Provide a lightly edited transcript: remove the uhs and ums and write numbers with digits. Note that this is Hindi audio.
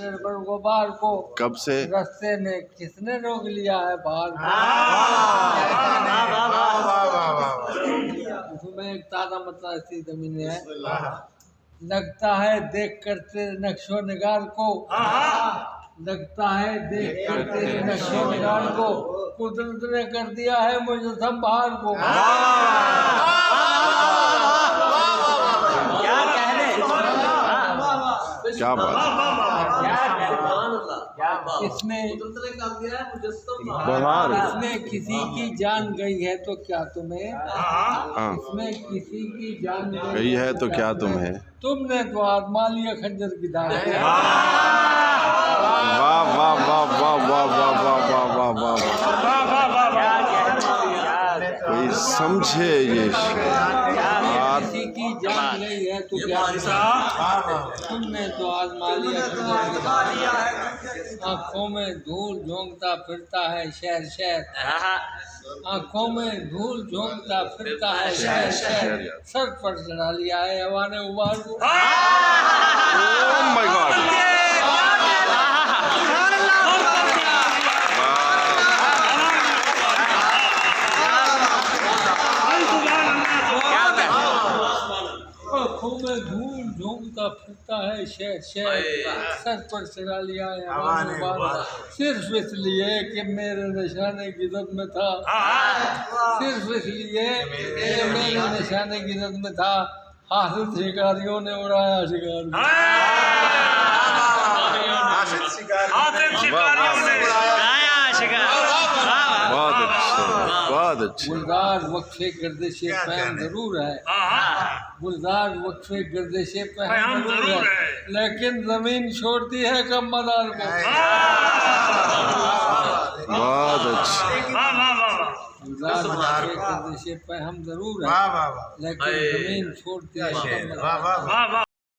गुबार को कब से रास्ते में किसने रोक लिया है बाहर को। उसमें एक ताज़ा मतलब ऐसी जमीन है, लगता है देख कर तेरे नक्शो निगार को, लगता है देख कर तेरे नक्शो निगार को कुदरत ने कर दिया है मुझे संभार को। क्या बात इसने बहार इसमें किसी की जान गई है तो क्या तुम्हें, हाँ इसमें किसी की जान गई है तो क्या तुम्हें, तुमने तो आजमा लिया खंजर की धार। वाह वाह वाह वाह वाह वाह वाह वाह वाह वाह, कोई समझे ये किसी की जान गई है तो क्या तुमने तो आजमा लिया खंजर की धार। आँखों में धूल झोंकता फिरता है शहर शहर, आँखों में धूल झोंकता फिरता है शहर शहर, सर पर चढ़ा लिया है हवा ने उबार को। ओह माय गॉड, आँखों में धूल झोंकता फिरता है शहर शहर, सर पर चढ़ा लिया है हवा ने उबार, सिर्फ इसलिए कि मेरे निशाने की जद में था, सिर्फ इसलिए कि मेरे निशाने की जद में था, हासिल शिकारियों ने उड़ाया शिकार। बहुत अच्छे बहुत अच्छे। गुलजार वक्फे गर्दिशे पैम जरूर है, गुलजार वक्फे गर्दिशे पैम जरूर है, लेकिन जमीन छोड़ती है कम मदार को। बहुत अच्छे, गुलजार वक्फे गर्दिशे पैम जरूर है, लेकिन जमीन छोड़ती है कम मदार को।